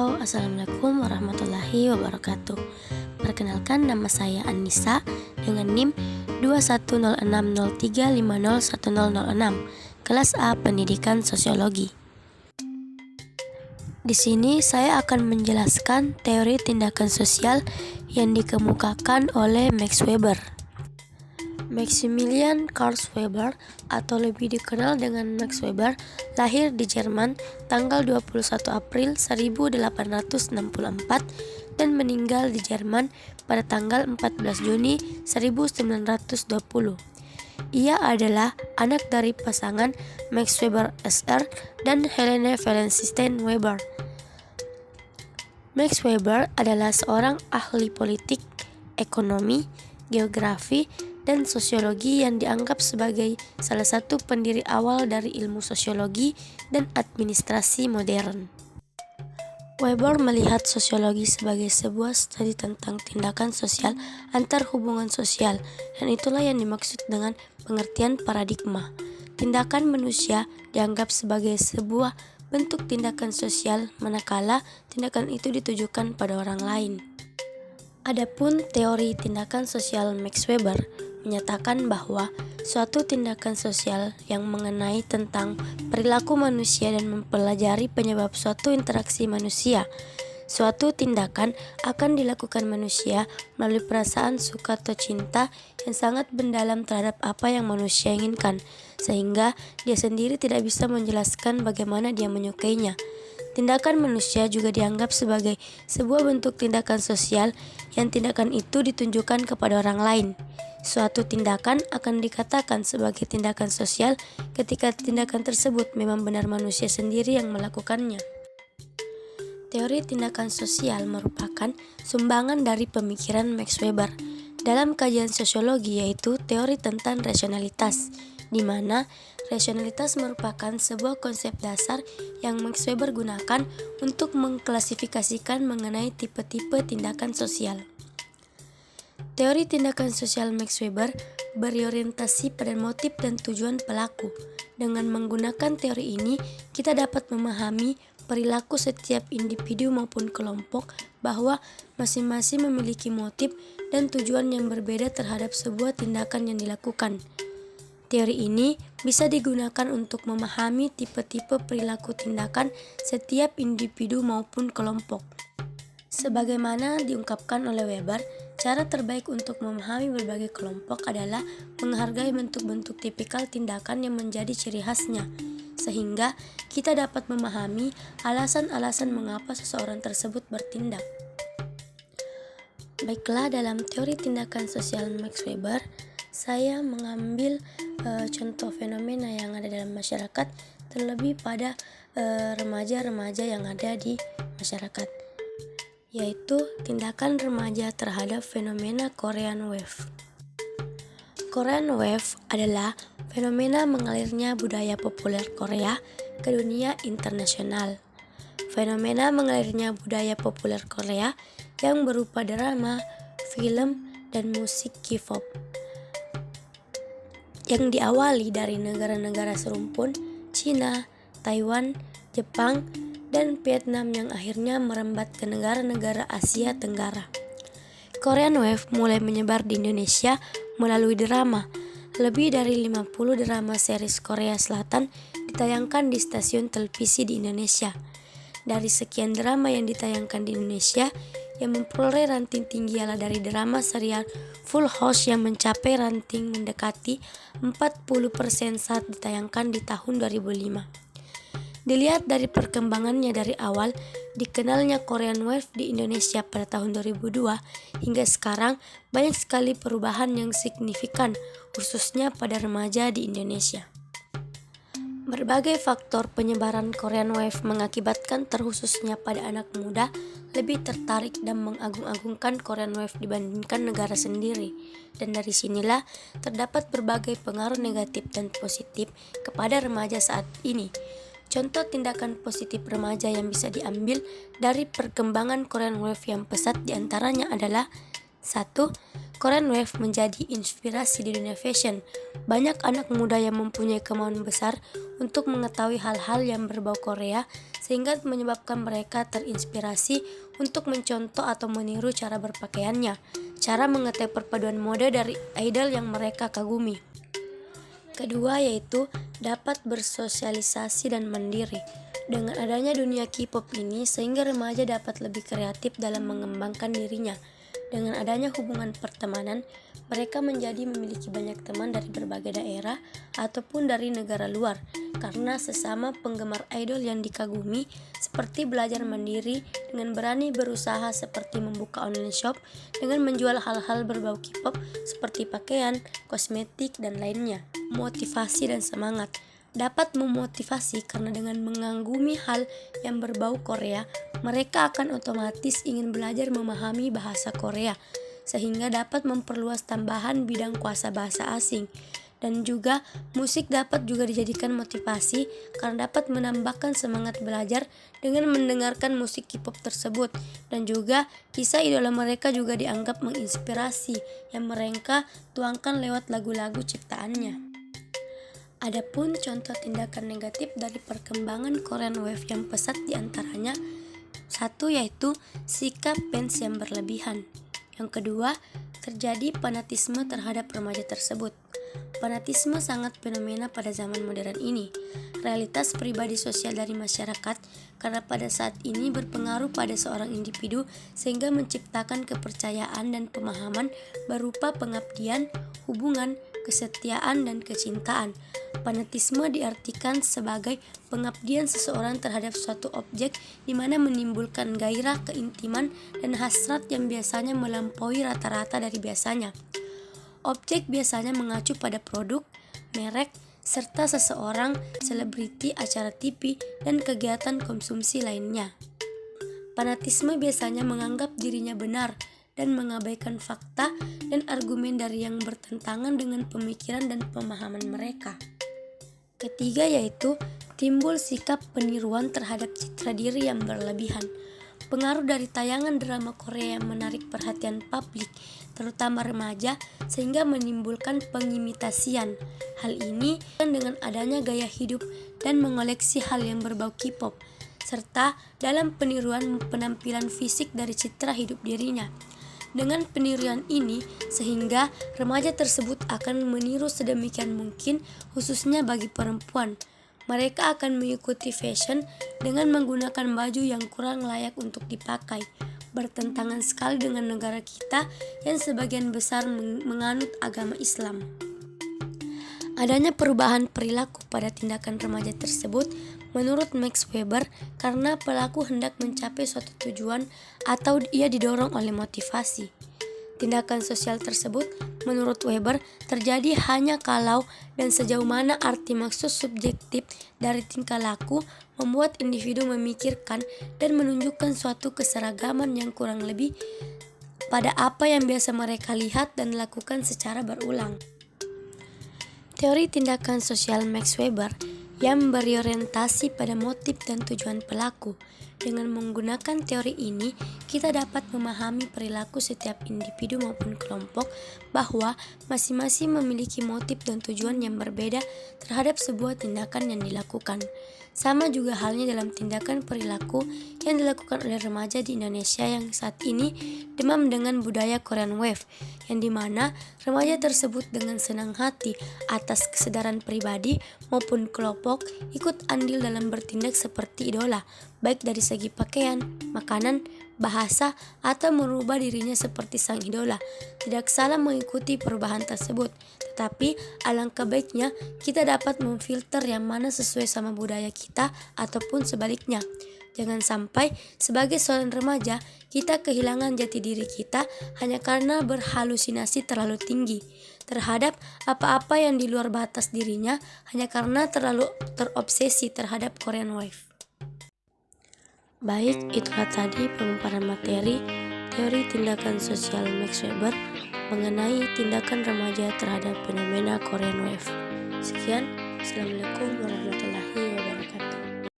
Halo, Assalamualaikum warahmatullahi wabarakatuh. Perkenalkan, nama saya Anissa dengan NIM 210603501006, kelas A Pendidikan Sosiologi. Di sini saya akan menjelaskan teori tindakan sosial yang dikemukakan oleh Max Weber. Maximilian Karl Weber atau lebih dikenal dengan Max Weber lahir di Jerman tanggal 21 April 1864 dan meninggal di Jerman pada tanggal 14 Juni 1920. Ia adalah anak dari pasangan Max Weber SR dan Helene Felsenstein Weber. Max Weber adalah seorang ahli politik, ekonomi, geografi, dan sosiologi yang dianggap sebagai salah satu pendiri awal dari ilmu sosiologi dan administrasi modern. Weber melihat sosiologi sebagai sebuah studi tentang tindakan sosial antar hubungan sosial, dan itulah yang dimaksud dengan pengertian paradigma. Tindakan manusia dianggap sebagai sebuah bentuk tindakan sosial manakala tindakan itu ditujukan pada orang lain. Adapun teori tindakan sosial Max Weber menyatakan bahwa suatu tindakan sosial yang mengenai tentang perilaku manusia dan mempelajari penyebab suatu interaksi manusia. Suatu tindakan akan dilakukan manusia melalui perasaan suka atau cinta yang sangat mendalam terhadap apa yang manusia inginkan, sehingga dia sendiri tidak bisa menjelaskan bagaimana dia menyukainya. Tindakan manusia juga dianggap sebagai sebuah bentuk tindakan sosial yang tindakan itu ditunjukkan kepada orang lain. Suatu tindakan akan dikatakan sebagai tindakan sosial ketika tindakan tersebut memang benar manusia sendiri yang melakukannya. Teori tindakan sosial merupakan sumbangan dari pemikiran Max Weber dalam kajian sosiologi, yaitu teori tentang rasionalitas, di mana rasionalitas merupakan sebuah konsep dasar yang Max Weber gunakan untuk mengklasifikasikan mengenai tipe-tipe tindakan sosial. Teori tindakan sosial Max Weber berorientasi pada motif dan tujuan pelaku. Dengan menggunakan teori ini, kita dapat memahami perilaku setiap individu maupun kelompok, bahwa masing-masing memiliki motif dan tujuan yang berbeda terhadap sebuah tindakan yang dilakukan. Teori ini bisa digunakan untuk memahami tipe-tipe perilaku tindakan setiap individu maupun kelompok. Sebagaimana diungkapkan oleh Weber, cara terbaik untuk memahami berbagai kelompok adalah menghargai bentuk-bentuk tipikal tindakan yang menjadi ciri khasnya, sehingga kita dapat memahami alasan-alasan mengapa seseorang tersebut bertindak. Baiklah, dalam teori tindakan sosial Max Weber, saya mengambil contoh fenomena yang ada dalam masyarakat, terlebih pada remaja-remaja yang ada di masyarakat, yaitu tindakan remaja terhadap fenomena Korean Wave. Korean Wave adalah fenomena mengalirnya budaya populer Korea ke dunia internasional. Fenomena mengalirnya budaya populer Korea yang berupa drama, film, dan musik K-pop yang diawali dari negara-negara serumpun Cina, Taiwan, Jepang, dan Vietnam yang akhirnya merambat ke negara-negara Asia Tenggara. Korean Wave mulai menyebar di Indonesia melalui drama. Lebih dari 50 drama series Korea Selatan ditayangkan di stasiun televisi di Indonesia. Dari sekian drama yang ditayangkan di Indonesia, yang memperoleh ranting tinggi adalah dari drama serial Full House yang mencapai ranting mendekati 40% saat ditayangkan di tahun 2005. Dilihat dari perkembangannya dari awal dikenalnya Korean Wave di Indonesia pada tahun 2002 hingga sekarang, banyak sekali perubahan yang signifikan, khususnya pada remaja di Indonesia. Berbagai faktor penyebaran Korean Wave mengakibatkan terkhususnya pada anak muda lebih tertarik dan mengagung-agungkan Korean Wave dibandingkan negara sendiri, dan dari sinilah terdapat berbagai pengaruh negatif dan positif kepada remaja saat ini. Contoh tindakan positif remaja yang bisa diambil dari perkembangan Korean Wave yang pesat diantaranya adalah 1. Korean Wave menjadi inspirasi di dunia fashion. Banyak anak muda yang mempunyai kemauan besar untuk mengetahui hal-hal yang berbau Korea sehingga menyebabkan mereka terinspirasi untuk mencontoh atau meniru cara berpakaiannya, cara mengetahui perpaduan mode dari idol yang mereka kagumi. Kedua yaitu dapat bersosialisasi dan mandiri. Dengan adanya dunia K-pop ini, sehingga remaja dapat lebih kreatif dalam mengembangkan dirinya. Dengan adanya hubungan pertemanan, mereka menjadi memiliki banyak teman dari berbagai daerah ataupun dari negara luar, karena sesama penggemar idol yang dikagumi, seperti belajar mandiri dengan berani berusaha seperti membuka online shop dengan menjual hal-hal berbau K-pop seperti pakaian, kosmetik, dan lainnya. Motivasi dan semangat dapat memotivasi karena dengan mengagumi hal yang berbau Korea, mereka akan otomatis ingin belajar memahami bahasa Korea, sehingga dapat memperluas tambahan bidang kuasa bahasa asing. Dan juga musik dapat juga dijadikan motivasi karena dapat menambahkan semangat belajar dengan mendengarkan musik K-pop tersebut. Dan juga kisah idola mereka juga dianggap menginspirasi yang mereka tuangkan lewat lagu-lagu ciptaannya. Adapun contoh tindakan negatif dari perkembangan Korean Wave yang pesat diantaranya, satu yaitu sikap fans yang berlebihan. Yang kedua, terjadi fanatisme terhadap remaja tersebut. Fanatisme sangat fenomena pada zaman modern ini, realitas pribadi sosial dari masyarakat, karena pada saat ini berpengaruh pada seorang individu sehingga menciptakan kepercayaan dan pemahaman berupa pengabdian, hubungan, kesetiaan, dan kecintaan. Fanatisme diartikan sebagai pengabdian seseorang terhadap suatu objek di mana menimbulkan gairah, keintiman, dan hasrat yang biasanya melampaui rata-rata dari biasanya. Objek biasanya mengacu pada produk, merek, serta seseorang, selebriti, acara TV, dan kegiatan konsumsi lainnya. Fanatisme biasanya menganggap dirinya benar dan mengabaikan fakta dan argumen dari yang bertentangan dengan pemikiran dan pemahaman mereka. Ketiga yaitu timbul sikap peniruan terhadap citra diri yang berlebihan. Pengaruh dari tayangan drama Korea yang menarik perhatian publik, terutama remaja, sehingga menimbulkan pengimitasian. Hal ini dengan adanya gaya hidup dan mengoleksi hal yang berbau K-pop, serta dalam peniruan penampilan fisik dari citra hidup dirinya. Dengan peniruan ini, sehingga remaja tersebut akan meniru sedemikian mungkin, khususnya bagi perempuan. Mereka akan mengikuti fashion dengan menggunakan baju yang kurang layak untuk dipakai, bertentangan sekali dengan negara kita yang sebagian besar menganut agama Islam. Adanya perubahan perilaku pada tindakan remaja tersebut menurut Max Weber karena pelaku hendak mencapai suatu tujuan atau ia didorong oleh motivasi. Tindakan sosial tersebut menurut Weber terjadi hanya kalau dan sejauh mana arti maksud subjektif dari tingkah laku membuat individu memikirkan dan menunjukkan suatu keseragaman yang kurang lebih pada apa yang biasa mereka lihat dan lakukan secara berulang. Teori tindakan sosial Max Weber yang berorientasi pada motif dan tujuan pelaku. Dengan menggunakan teori ini, kita dapat memahami perilaku setiap individu maupun kelompok bahwa masing-masing memiliki motif dan tujuan yang berbeda terhadap sebuah tindakan yang dilakukan. Sama juga halnya dalam tindakan perilaku yang dilakukan oleh remaja di Indonesia yang saat ini demam dengan budaya Korean Wave, yang dimana remaja tersebut dengan senang hati atas kesadaran pribadi maupun kelompok ikut andil dalam bertindak seperti idola, baik dari segi pakaian, makanan, bahasa, atau merubah dirinya seperti sang idola. Tidak salah mengikuti perubahan tersebut, tetapi alangkah baiknya kita dapat memfilter yang mana sesuai sama budaya kita ataupun sebaliknya. Jangan sampai sebagai seorang remaja kita kehilangan jati diri kita hanya karena berhalusinasi terlalu tinggi terhadap apa-apa yang di luar batas dirinya hanya karena terlalu terobsesi terhadap Korean Wave. Baik, itulah tadi pemaparan materi teori tindakan sosial Max Weber mengenai tindakan remaja terhadap fenomena Korean Wave. Sekian, Assalamualaikum warahmatullahi wabarakatuh.